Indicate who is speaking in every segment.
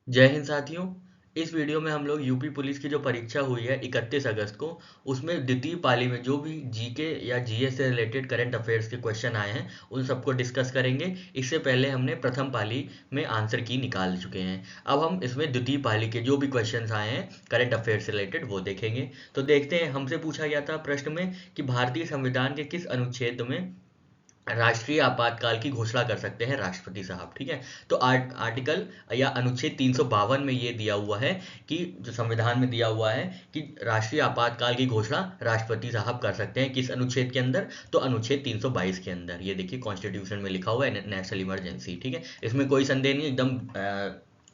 Speaker 1: जय हिंद साथियों। इस वीडियो में हम लोग यूपी पुलिस की जो परीक्षा हुई है 31 अगस्त को, उसमें द्वितीय पाली में जो भी जीके या जीएस से रिलेटेड करंट अफेयर्स के क्वेश्चन आए हैं उन सबको डिस्कस करेंगे। इससे पहले हमने प्रथम पाली में आंसर की निकाल चुके हैं। अब हम इसमें द्वितीय पाली के जो भी क्वेश्चन आए हैं करंट अफेयर्स से रिलेटेड वो देखेंगे। तो देखते हैं, हमसे पूछा गया था प्रश्न में कि भारतीय संविधान के किस अनुच्छेद में राष्ट्रीय आपातकाल की घोषणा कर सकते हैं राष्ट्रपति साहब। ठीक है, तो आर्टिकल या अनुच्छेद 352 में ये दिया हुआ है कि जो संविधान में दिया हुआ है कि राष्ट्रीय आपातकाल की घोषणा राष्ट्रपति साहब कर सकते हैं। किस अनुच्छेद के अंदर? तो अनुच्छेद 322 के अंदर। ये देखिए कॉन्स्टिट्यूशन में लिखा हुआ है नेशनल इमरजेंसी। ठीक है, इसमें कोई संदेह नहीं, एकदम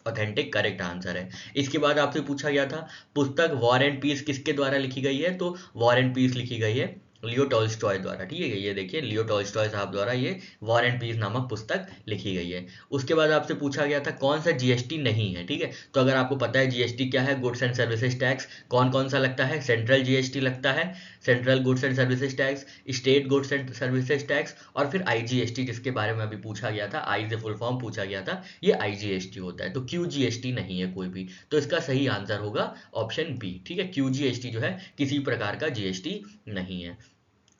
Speaker 1: ऑथेंटिक करेक्ट आंसर है। इसके बाद आपसे पूछा गया था पुस्तक वॉर एंड पीस किसके द्वारा लिखी गई है? तो वॉर एंड पीस लिखी गई है लियो टॉल्स्टॉय द्वारा। ठीक है, ये देखिए लियो टॉल्स्टॉय साहब द्वारा ये वॉर एंड पीस नामक पुस्तक लिखी गई है। उसके बाद आपसे पूछा गया था कौन सा जीएसटी नहीं है। ठीक है, तो अगर आपको पता है जीएसटी क्या है, गुड्स एंड सर्विसेज टैक्स, कौन कौन सा लगता है? सेंट्रल जीएसटी लगता है, central goods and services tax, state goods and services tax, और फिर आईजीएसटी जिसके बारे में अभी पूछा गया था, आई से फुल फॉर्म पूछा गया था, ये आईजीएसटी होता है। तो क्यूजीएसटी नहीं है कोई भी, तो इसका सही आंसर होगा ऑप्शन बी। ठीक है, क्यूजीएसटी जो है किसी प्रकार का जीएसटी नहीं है।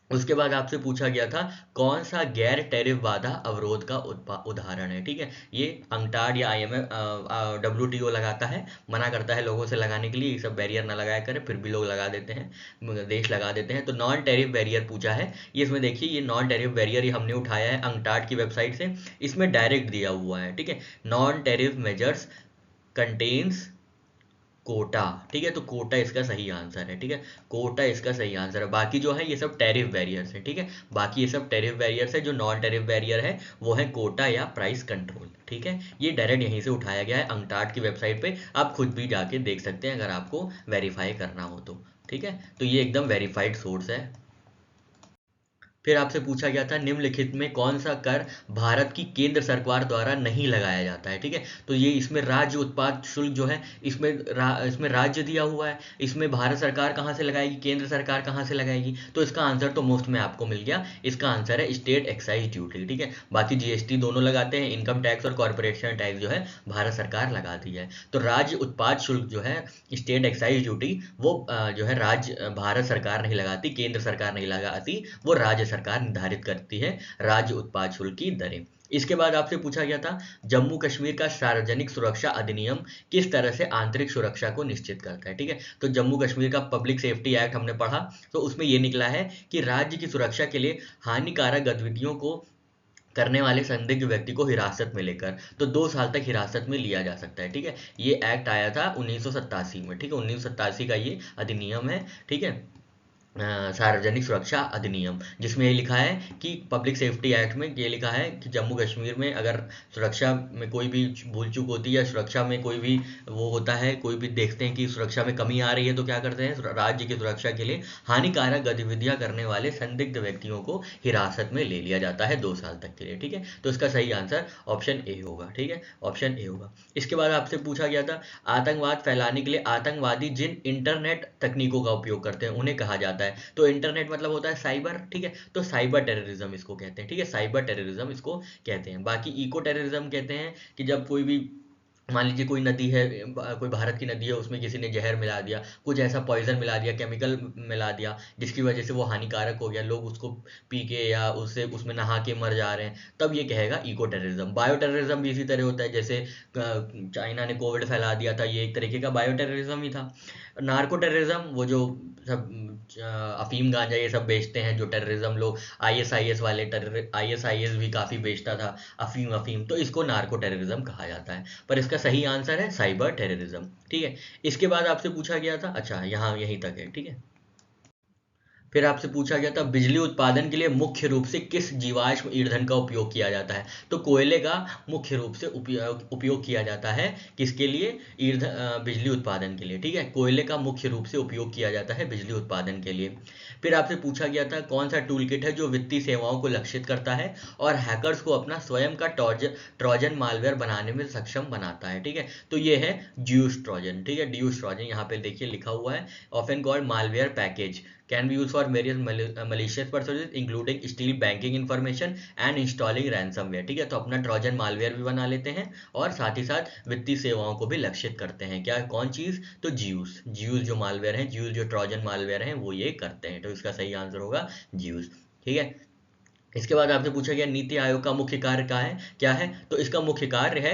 Speaker 1: उसके बाद आपसे पूछा गया था कौन सा गैर टैरिफ बाधा अवरोध का उदाहरण है। ठीक है, ये अंकटाड या आईएमएफ डब्ल्यूटीओ लगाता है, मना करता है लोगों से लगाने के लिए, ये सब बैरियर ना लगाया करें, फिर भी लोग लगा देते हैं, देश लगा देते हैं। तो नॉन टैरिफ बैरियर पूछा है, ये इसमें देखिए ये नॉन टैरिफ बैरियर ये हमने उठाया है अंकटाड की वेबसाइट से, इसमें डायरेक्ट दिया हुआ है। ठीक है, non tariff measures contains quota. ठीक है, तो कोटा इसका सही आंसर है। ठीक है, कोटा इसका सही आंसर है। बाकी जो है ये सब टैरिफ बैरियर्स है। ठीक है, बाकी ये सब टैरिफ बैरियर्स है। जो नॉन टैरिफ बैरियर है वो है कोटा या प्राइस कंट्रोल। ठीक है, ये डायरेक्ट यहीं से उठाया गया है अंकटाड की वेबसाइट पे, आप खुद भी जाके देख सकते हैं अगर आपको वेरीफाई करना हो तो। ठीक है, तो ये एकदम वेरीफाइड सोर्स है। फिर आपसे पूछा गया था निम्नलिखित में कौन सा कर भारत की केंद्र सरकार द्वारा नहीं लगाया जाता है। ठीक है, तो ये इसमें राज्य उत्पाद शुल्क जो है इसमें राज्य दिया हुआ है, इसमें भारत सरकार कहाँ से लगाएगी, केंद्र सरकार कहाँ से लगाएगी? तो इसका आंसर तो मुफ्त में आपको मिल गया, इसका आंसर है स्टेट एक्साइज ड्यूटी। ठीक है, बाकी जीएसटी दोनों लगाते हैं, इनकम टैक्स और कॉर्पोरेशन टैक्स जो है भारत सरकार लगाती है। तो राज्य उत्पाद शुल्क जो है स्टेट एक्साइज ड्यूटी वो जो है राज्य भारत सरकार नहीं लगाती, केंद्र सरकार नहीं लगाती, वो राज्य सरकार निर्धारित करती है राज्य उत्पाद शुल्क की दरें। इसके बाद आपसे पूछा गया था जम्मू कश्मीर का सार्वजनिक सुरक्षा अधिनियम किस तरह से आंतरिक सुरक्षा को निश्चित करता है। ठीक है, तो जम्मू कश्मीर का पब्लिक सेफ्टी एक्ट हमने पढ़ा, तो उसमें यह निकला है कि राज्य की सुरक्षा के लिए हानिकारक गतिविधियों को करने वाले संदिग्ध व्यक्ति को हिरासत में लेकर तो 2 साल तक हिरासत में लिया जा सकता है। ठीक है, ये एक्ट आया था 1987 में। ठीक है, 1987 का ये अधिनियम है। ठीक है, सार्वजनिक सुरक्षा अधिनियम, जिसमें ये लिखा है कि पब्लिक सेफ्टी एक्ट में ये लिखा है कि जम्मू कश्मीर में अगर सुरक्षा में कोई भी भूल चूक होती है या सुरक्षा में कोई भी वो होता है, कोई भी देखते हैं कि सुरक्षा में कमी आ रही है, तो क्या करते हैं राज्य की सुरक्षा के लिए हानिकारक गतिविधियां करने वाले संदिग्ध व्यक्तियों को हिरासत में ले लिया जाता है 2 साल तक के लिए। ठीक है, तो इसका सही आंसर ऑप्शन ए होगा। ठीक है, ऑप्शन ए होगा। इसके बाद आपसे पूछा गया था आतंकवाद फैलाने के लिए आतंकवादी जिन इंटरनेट तकनीकों का उपयोग करते हैं उन्हें कहा जाता है। तो इंटरनेट मतलब होता है साइबर। ठीक है, तो साइबर टेररिज्म इसको कहते हैं। ठीक है, साइबर टेररिज्म इसको कहते हैं। बाकी इको टेररिज्म कहते हैं कि जब कोई भी मान लीजिए कोई नदी है, कोई भारत की नदी है, उसमें किसी ने जहर मिला दिया, कुछ ऐसा पॉइजन मिला दिया, केमिकल मिला दिया, जिसकी वजह से वो हानिकारक हो गया, लोग उसको पी के या उससे उसमें नहा के मर जा रहे हैं, तब ये कहेगा इको टेररिज्म। बायो टेररिज्म भी इसी तरह होता है, जैसे चाइना ने कोविड फैला दिया था, ये एक तरीके का बायो टेररिज्म ही था। नार्को टेररिज्म वो जो सब अफीम गांजा ये सब बेचते हैं, जो टेररिज्म लोग आईएसआईएस वाले आईएसआईएस भी काफ़ी बेचता था अफीम अफीम, तो इसको नार्को टेररिज्म कहा जाता है। पर इसका सही आंसर है साइबर टेररिज्म। ठीक है, इसके बाद आपसे पूछा गया था, अच्छा यहाँ यहीं तक है। ठीक है, फिर आपसे पूछा गया था बिजली उत्पादन के लिए मुख्य रूप से किस जीवाश्म ईंधन का उपयोग किया जाता है। तो कोयले का मुख्य रूप से उपयोग किया जाता है किसके लिए? बिजली उत्पादन के लिए। ठीक है, कोयले का मुख्य रूप से उपयोग किया जाता है बिजली उत्पादन के लिए। फिर आपसे पूछा गया था कौन सा टूल किट है जो वित्तीय सेवाओं को लक्षित करता है और हैकर्स को अपना स्वयं का ट्रोजन मालवेयर बनाने में सक्षम बनाता है। ठीक है, तो ये है ड्यूस ट्रोजन। ठीक है, ड्यूस ट्रोजन यहाँ पे देखिए लिखा हुआ है, often called malware package can be use for various malicious purposes including steel banking information and installing ransomware. ठीक है, तो अपना ट्रोजन मालवेयर भी बना लेते हैं और साथ ही साथ वित्तीय सेवाओं को भी लक्षित करते हैं। क्या कौन चीज? तो ज्यूस जो मालवेयर है, ज्यूस जो ट्रोजन मालवेयर है वो ये करते हैं। तो इसका सही आंसर होगा ज्यूस। ठीक है, इसके बाद आपसे पूछा गया नीति आयोग का मुख्य कार्य क्या है? तो इसका मुख्य कार्य है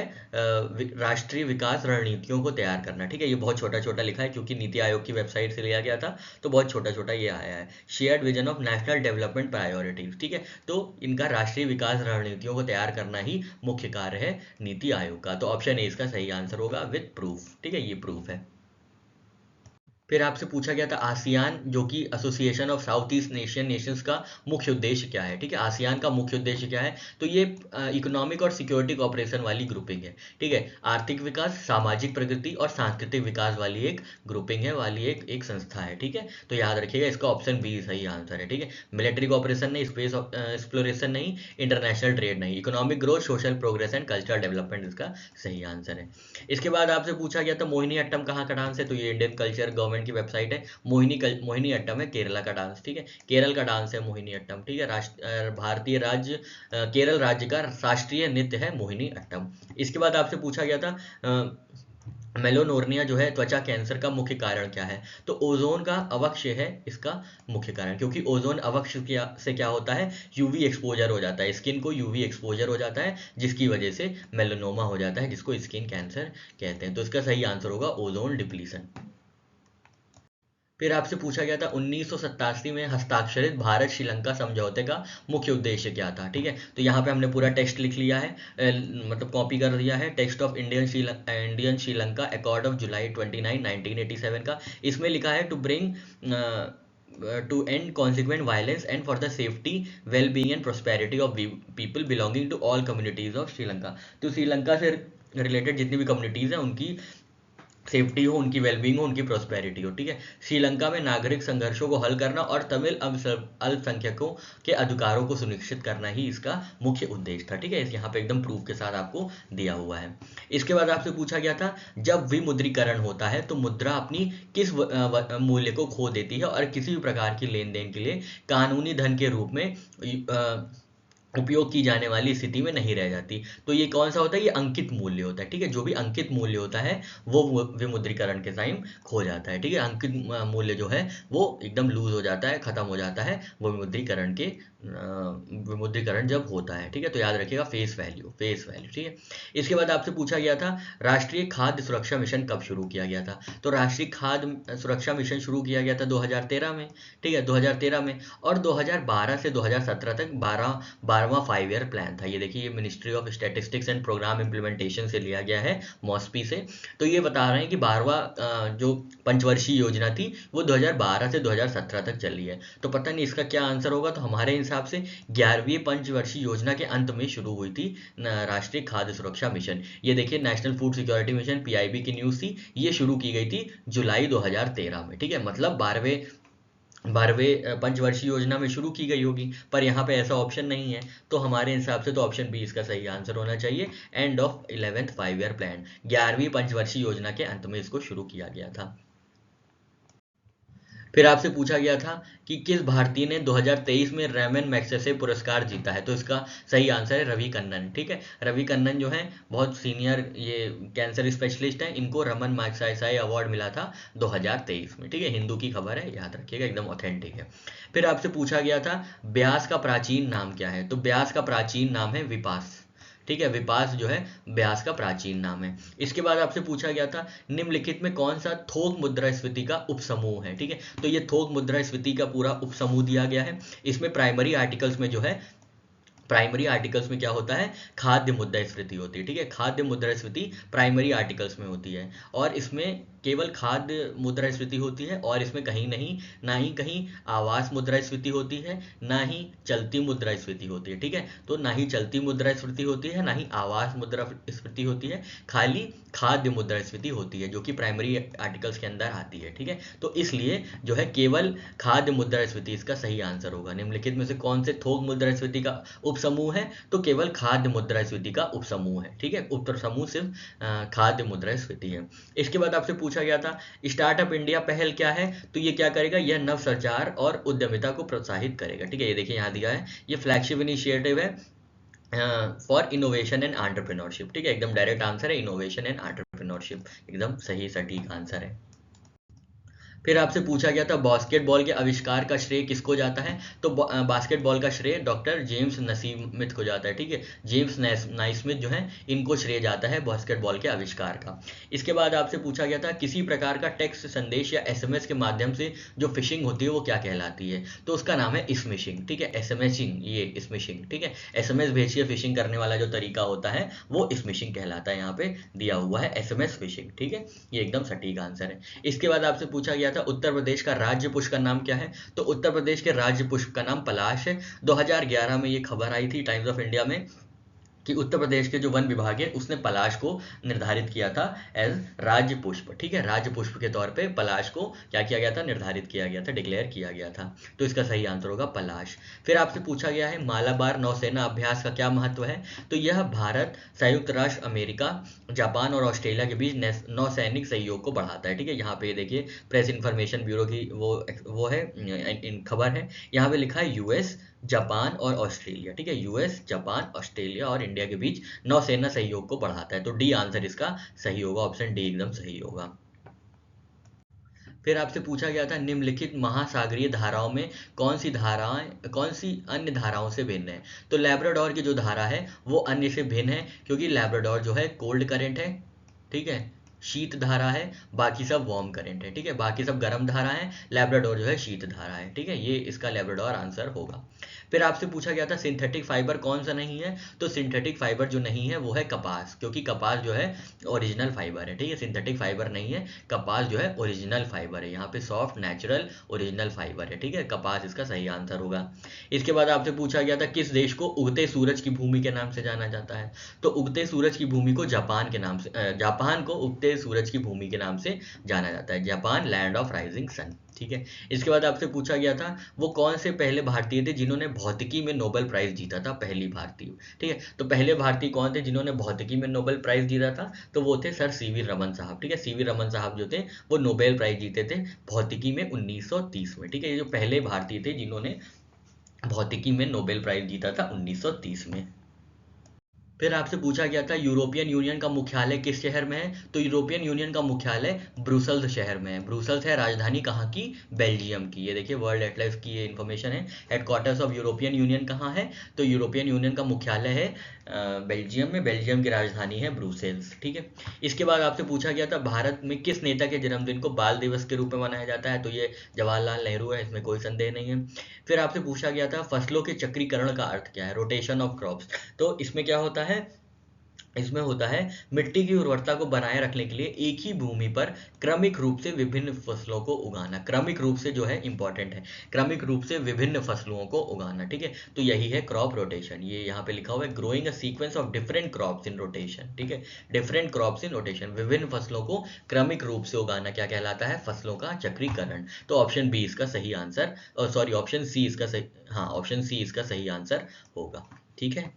Speaker 1: राष्ट्रीय विकास रणनीतियों को तैयार करना। ठीक है, ये बहुत छोटा छोटा लिखा है क्योंकि नीति आयोग की वेबसाइट से लिया गया था, तो बहुत छोटा छोटा ये आया है। Shared vision of national development priorities. ठीक है, तो इनका राष्ट्रीय विकास रणनीतियों को तैयार करना ही मुख्य कार्य है नीति आयोग का। तो ऑप्शन ए इसका सही आंसर होगा विद प्रूफ। ठीक है, ये प्रूफ है। फिर आपसे पूछा गया था आसियान जो कि association of south east Asian Nations का मुख्य उद्देश्य क्या है? ठीक है, आसियान का मुख्य उद्देश्य क्या है? तो ये इकोनॉमिक और सिक्योरिटी कॉपरेशन वाली ग्रुपिंग है। ठीक है, आर्थिक विकास, सामाजिक प्रगति और सांस्कृतिक विकास वाली एक ग्रुपिंग है, वाली एक संस्था है। ठीक है, तो याद रखिएगा इसका ऑप्शन बी सही आंसर है। ठीक है, मिलिट्री कॉपरेशन नहीं, स्पेस एक्सप्लोरेशन नहीं, इंटरनेशनल ट्रेड नहीं, economic growth, social progress and cultural development इसका सही आंसर है। इसके बाद आपसे पूछा गया था मोहिनी अट्टम कहाँ का डांस है? तो ये इंडियन कल्चर गवर्नमेंट की वेबसाइट है। मोहिनी अट्टम है केरला का डांस। ठीक है, केरल का डांस है मोहिनी अट्टम। ठीक है, भारतीय राज्य केरल राज्य का राष्ट्रीय नृत्य है मोहिनी अट्टम। इसके बाद आपसे पूछा गया था मेलोनोर्निया जो है त्वचा कैंसर का मुख्य कारण क्या है? तो ओजोन का अवक्षय है इसका मुख्य कारण, क्योंकि ओजोन अवक्षय से क्या होता है? यूवी एक्सपोजर हो जाता है, स्किन को यूवी एक्सपोजर हो जाता है, जिसकी वजह से मेलानोमा हो जाता है, जिसको स्किन कैंसर कहते हैं। तो इसका सही आंसर होगा ओजोन डिप्लीशन। फिर आपसे पूछा गया था 1987 में हस्ताक्षरित भारत श्रीलंका समझौते का मुख्य उद्देश्य क्या था? ठीक है, तो यहाँ पे हमने पूरा टेक्स्ट लिख लिया है, मतलब कॉपी कर दिया है। Text of Indian Sri Lanka accord of July 29 1987 का। इसमें लिखा है to bring to end consequent violence and for the safety, well-being and prosperity of people belonging to all communities of Sri Lanka। तो श्रीलंका से रिलेटेड जितनी भी कम्युनिटीज़ हैं उनकी सेफ्टी हो, उनकी वेलबींग हो, उनकी प्रोस्पेरिटी हो। ठीक है, श्रीलंका में नागरिक संघर्षों को हल करना और तमिल अल्पसंख्यकों के अधिकारों को सुनिश्चित करना ही इसका मुख्य उद्देश्य था। ठीक है, यहाँ पे एकदम प्रूफ के साथ आपको दिया हुआ है। इसके बाद आपसे पूछा गया था जब विमुद्रीकरण होता है तो मुद्रा अपनी किस मूल्य को खो देती है और किसी भी प्रकार की लेन देन के लिए कानूनी धन के रूप में उपयोग की जाने वाली स्थिति में नहीं रह जाती। तो ये कौन सा होता है? ये अंकित मूल्य होता है। ठीक है, जो भी अंकित मूल्य होता है वो विमुद्रीकरण के टाइम खो जाता है। ठीक है, अंकित मूल्य जो है वो एकदम लूज हो जाता है, खत्म हो जाता है वो विमुद्रीकरण जब होता है। ठीक है, तो याद रखिएगा फेस वैल्यू। ठीक है, इसके बाद आपसे पूछा गया था राष्ट्रीय खाद्य सुरक्षा मिशन कब शुरू किया गया था? तो राष्ट्रीय खाद्य सुरक्षा मिशन शुरू किया गया था 2013 में। ठीक है, 2013 में, और 2012 से 2017 तक 12वां 5 ईयर प्लान था। ये देखिए, ये ministry of statistics and programme implementation से लिया गया है, मॉस्पी से। तो ये बता रहे हैं कि 12वां जो पंचवर्षीय योजना थी वो 2012 से 2017 तक चली है। तो पता नहीं इसका क्या आंसर होगा। तो हमारे हिसाब से 11वीं पंचवर्षीय योजना के अंत में शुरू हुई थी राष्ट्रीय खाद्य सुरक्षा मिशन। ये देखिए, national food security mission PIB की न्यूज़ थी, ये शुरू की गई थी जुलाई 2013 में। ठीक है, मतलब 12वें पंचवर्षीय योजना में शुरू की गई होगी, पर यहाँ पे ऐसा ऑप्शन नहीं है। तो हमारे हिसाब से तो ऑप्शन बी इसका सही आंसर होना चाहिए, end of 11th 5 year plan. 11वीं पंचवर्षीय योजना के अंत में इसको शुरू किया गया था। फिर आपसे पूछा गया था कि किस भारतीय ने 2023 में रैमन मैग्सेसे पुरस्कार जीता है? तो इसका सही आंसर है रवि कन्नन। ठीक है, रवि कन्नन जो है बहुत सीनियर ये कैंसर स्पेशलिस्ट हैं, इनको रमन मैग्सेसे अवार्ड मिला था 2023 में। ठीक है, हिंदू की खबर है, याद रखिएगा, एकदम ऑथेंटिक है। फिर आपसे पूछा गया था ब्यास का प्राचीन नाम क्या है? तो ब्यास का प्राचीन नाम है विपास। ठीक है, विपास जो है ब्यास का प्राचीन नाम है। इसके बाद आपसे पूछा गया था निम्नलिखित में कौन सा थोक मुद्रास्फीति का उपसमूह है? ठीक है, तो ये थोक मुद्रास्फीति का पूरा उपसमूह दिया गया है। इसमें प्राइमरी आर्टिकल्स में जो है, प्राइमरी आर्टिकल्स में क्या होता है? खाद्य मुद्रास्फीति होती है। ठीक है, खाद्य मुद्रास्फीति प्राइमरी आर्टिकल्स में होती है, और इसमें केवल खाद्य मुद्रास्फीति होती है, और इसमें कहीं नहीं, ना ही कहीं आवास मुद्रास्फीति होती है, ना ही चलती मुद्रास्फीति होती है। ठीक है, तो ना ही चलती मुद्रास्फीति होती है, ना ही आवास मुद्रास्फीति होती है, खाली खाद्य मुद्रास्फीति होती है, जो कि प्राइमरी आर्टिकल्स के अंदर आती है। ठीक है, तो इसलिए जो है केवल खाद्य मुद्रास्फीति इसका सही आंसर होगा। निम्नलिखित में से कौन से थोक मुद्रास्फीति का उपसमूह है? तो केवल खाद्य मुद्रास्फीति का उपसमूह है। ठीक है, उपसमूह सिर्फ खाद्य मुद्रास्फीति है। इसके बाद आपसे पूछा गया था स्टार्टअप इंडिया पहल क्या है, तो ये क्या करेगा, यह नवसंचार और उद्यमिता को प्रोत्साहित करेगा। ठीक है, ये देखिए यहाँ दिया है, ये फ्लैगशिप इनिशिएटिव है फॉर इनोवेशन एंड एंटरप्रेन्योरशिप। ठीक है, एकदम डायरेक्ट आंसर है, इनोवेशन एंड एंटरप्रेन्योरशिप, एकदम सही सटीक आंसर है। फिर आपसे पूछा गया था बास्केटबॉल के आविष्कार का श्रेय किसको जाता है, तो बास्केटबॉल का श्रेय डॉक्टर जेम्स नसीमिथ को जाता है। ठीक है, जेम्स नाइस्मिथ जो है, इनको श्रेय जाता है बास्केटबॉल के आविष्कार का। इसके बाद आपसे पूछा गया था किसी प्रकार का टेक्स्ट संदेश या एसएमएस के माध्यम से जो फिशिंग होती है वो क्या कहलाती है, तो उसका नाम है स्मिशिंग। ठीक है, एसएमएसिंग, ये स्मिशिंग। ठीक है, एसएमएस भेजिए फिशिंग करने वाला जो तरीका होता है वो स्मिशिंग कहलाता है, यहाँ पे दिया हुआ है एसएमएस फिशिंग। ठीक है, ये एकदम सटीक आंसर है। इसके बाद आपसे पूछा गया था उत्तर प्रदेश का राज्य पुष्प का नाम क्या है, तो उत्तर प्रदेश के राज्य पुष्प का नाम पलाश है। 2011 में ये खबर आई थी टाइम्स ऑफ इंडिया में कि उत्तर प्रदेश के जो वन विभाग है उसने पलाश को निर्धारित किया था एज राज्य पुष्प। ठीक है, राज्य पुष्प के तौर पे पलाश को क्या किया गया था, निर्धारित किया गया था, डिक्लेयर किया गया था। तो इसका सही आंसर होगा पलाश। फिर आपसे पूछा गया है मालाबार नौसेना अभ्यास का क्या महत्व है, तो यह भारत, संयुक्त राष्ट्र अमेरिका, जापान और ऑस्ट्रेलिया के बीच नौसैनिक सहयोग को बढ़ाता है। ठीक है, यहाँ पे देखिए प्रेस इन्फॉर्मेशन ब्यूरो की वो है खबर है, यहाँ पे लिखा है यूएस, जापान और ऑस्ट्रेलिया। ठीक है, यूएस, जापान, ऑस्ट्रेलिया और इंडिया के बीच नौसेना सहयोग को बढ़ाता है। तो डी आंसर इसका सही होगा, ऑप्शन डी एकदम सही होगा। फिर आपसे पूछा गया था निम्नलिखित महासागरीय धाराओं में कौन सी अन्य धाराओं से भिन्न है, तो लैब्राडोर की जो धारा है वो अन्य से भिन्न है, क्योंकि लैब्राडोर जो है कोल्ड करंट है। ठीक है, शीत धारा है, बाकी सब वार्म करंट है। ठीक है, बाकी सब गर्म धारा है, लैब्राडोर जो है शीत धारा है। ठीक है, ये इसका लैब्राडोर आंसर होगा। फिर आपसे पूछा गया था सिंथेटिक फाइबर कौन सा नहीं है, तो सिंथेटिक फाइबर जो नहीं है वो है कपास, क्योंकि कपास जो है ओरिजिनल फाइबर है। ठीक है, सिंथेटिक फाइबर नहीं है, कपास जो है ओरिजिनल फाइबर है, यहाँ पे सॉफ्ट नेचुरल ओरिजिनल फाइबर है। ठीक है, कपास इसका सही आंसर होगा। इसके बाद आपसे पूछा गया था किस देश को उगते सूरज की भूमि के नाम से जाना जाता है, तो उगते सूरज की भूमि को जापान के नाम से जापान को उगते सूरज की भूमि के नाम से जाना जाता है, Japan, land of rising sun. ठीक है, इसके बाद आपसे पूछा गया था वो कौन से पहले भारतीय थे जिन्होंने भौतिकी में नोबेल प्राइज जीता था, पहली भारतीय। ठीक है, तो पहले भारतीय कौन थे जिन्होंने भौतिकी में नोबेल प्राइज जीता था, तो वो थे सर सीवी रमन साहब। ठीक है, सीवी रमन साहब जो थे वो नोबेल प्राइज जीते थे भौतिकी में 1930 में। ठीक है, ये जो पहले भारतीय थे जिन्होंने भौतिकी में नोबेल प्राइज जीता था 1930 में। फिर आपसे पूछा गया था यूरोपियन यूनियन का मुख्यालय किस शहर में है, तो यूरोपियन यूनियन का मुख्यालय ब्रुसेल्स शहर में है। ब्रुसेल्स है राजधानी कहाँ की, बेल्जियम की। ये देखिए वर्ल्ड एटलस की ये इन्फॉर्मेशन है। हेडक्वार्टर्स ऑफ यूरोपियन यूनियन कहाँ है, तो यूरोपियन यूनियन का मुख्यालय है बेल्जियम में, बेल्जियम की राजधानी है ब्रुसेल्स। ठीक है, इसके बाद आपसे पूछा गया था भारत में किस नेता के जन्मदिन को बाल दिवस के रूप में मनाया जाता है, तो ये जवाहरलाल नेहरू है, इसमें कोई संदेह नहीं है। फिर आपसे पूछा गया था फसलों के चक्रीकरण का अर्थ क्या है, रोटेशन ऑफ क्रॉप्स, तो इसमें क्या होता है, इसमें होता है मिट्टी की उर्वरता को बनाए रखने के लिए एक ही भूमि पर क्रमिक रूप से विभिन्न फसलों को उगाना। क्रमिक रूप से जो है इंपॉर्टेंट है, क्रमिक रूप से विभिन्न फसलों को उगाना। ठीक है, तो यही है क्रॉप रोटेशन। ये यहाँ पे लिखा हुआ है growing a sequence of different crops in rotation. ठीक है, डिफरेंट क्रॉप्स इन रोटेशन, विभिन्न फसलों को क्रमिक रूप से उगाना क्या कहलाता है, फसलों का चक्रीकरण। तो ऑप्शन बी इसका सही आंसर, सॉरी ऑप्शन सी इसका सही, हाँ ऑप्शन सी इसका सही आंसर होगा। ठीक है,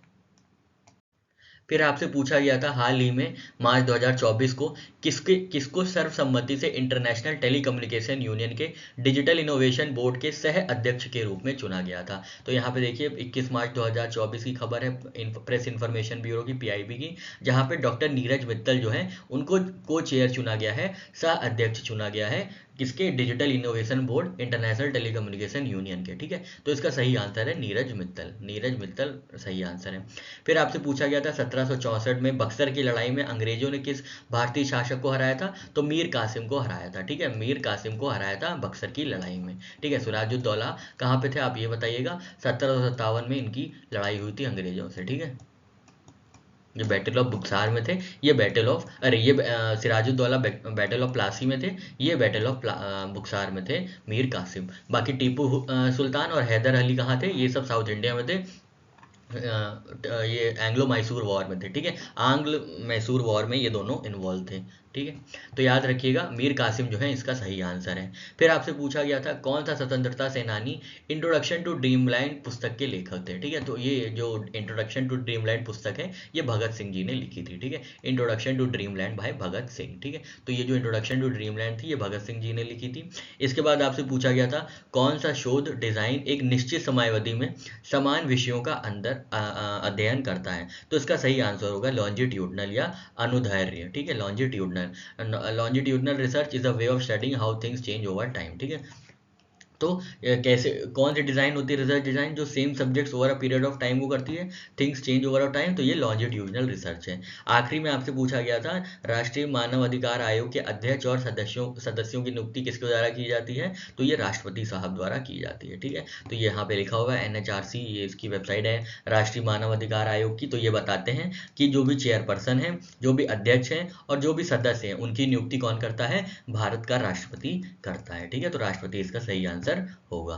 Speaker 1: फिर आपसे पूछा गया था हाल ही में मार्च 2024 को किसको सर्वसम्मति से इंटरनेशनल टेलीकम्युनिकेशन यूनियन के डिजिटल इनोवेशन बोर्ड के सह अध्यक्ष के रूप में चुना गया था, तो यहाँ पे देखिए 21 मार्च 2024 की खबर है प्रेस इन्फॉर्मेशन ब्यूरो की, पीआईबी की, जहाँ पे डॉक्टर नीरज मित्तल जो है उनको को चेयर चुना गया है, सह अध्यक्ष चुना गया है किसके, digital innovation board international telecommunication union के। ठीक है, तो इसका सही आंसर है नीरज मित्तल, नीरज मित्तल सही आंसर है। फिर आपसे पूछा गया था 1764 में बक्सर की लड़ाई में अंग्रेजों ने किस भारतीय शासक को हराया था, तो मीर कासिम को हराया था। ठीक है, मीर कासिम को हराया था बक्सर की लड़ाई में। ठीक है, सिराजुद्दौला कहाँ पे थे आप ये बताइएगा, 1757 में इनकी लड़ाई हुई थी अंग्रेजों से। ठीक है, ये बैटल ऑफ बुक्सार में थे, ये battle of Sirajuddaulah battle of Plassey में थे, ये बैटल ऑफ बुक्सार में थे मीर कासिम। बाकी टीपू सुल्तान और हैदर अली कहाँ थे, ये सब साउथ इंडिया में थे, ये एंग्लो मैसूर वॉर में थे, ठीक है, आंग्ल मैसूर वॉर में ये दोनों इन्वॉल्व थे, ठीक है। तो याद रखिएगा मीर कासिम जो है इसका सही आंसर है। फिर आपसे पूछा गया था कौन सा स्वतंत्रता सेनानी इंट्रोडक्शन टू ड्रीमलैंड पुस्तक के लेखक थे, ठीक है। तो ये जो इंट्रोडक्शन टू ड्रीमलैंड पुस्तक है ये भगत सिंह जी ने लिखी थी, ठीक है। Introduction to dreamland bye Bhagat Singh, ठीक है। तो ये जो इंट्रोडक्शन टू ड्रीमलैंड थी ये भगत सिंह जी ने लिखी थी। इसके बाद आपसे पूछा गया था कौन सा शोध डिजाइन एक निश्चित समयावधि में समान विषयों का अंदर अध्ययन करता है। तो इसका सही आंसर होगा लॉन्जिट्यूडनल या अनुदैर्ध्य, ठीक है। Longitudinal research is a way of studying how things change over time, ठीक है। तो कैसे कौन सी डिज़ाइन होती है रिसर्च डिज़ाइन जो same subjects over a period of time को करती है, things change over a time, तो ये लॉन्जिट्यूडनल रिसर्च है। आखिरी में आपसे पूछा गया था राष्ट्रीय मानव अधिकार आयोग के अध्यक्ष और सदस्यों की नियुक्ति किसके द्वारा की जाती है, तो ये राष्ट्रपति साहब द्वारा की जाती है, ठीक है। तो ये यहाँ पे लिखा हुआ है NHRC, ये इसकी वेबसाइट है राष्ट्रीय मानव अधिकार आयोग की। तो ये बताते हैं कि जो भी चेयरपर्सन है, जो भी अध्यक्ष हैं और जो भी सदस्य हैं उनकी नियुक्ति कौन करता है, भारत का राष्ट्रपति करता है, ठीक है। तो राष्ट्रपति इसका सही आंसर होगा।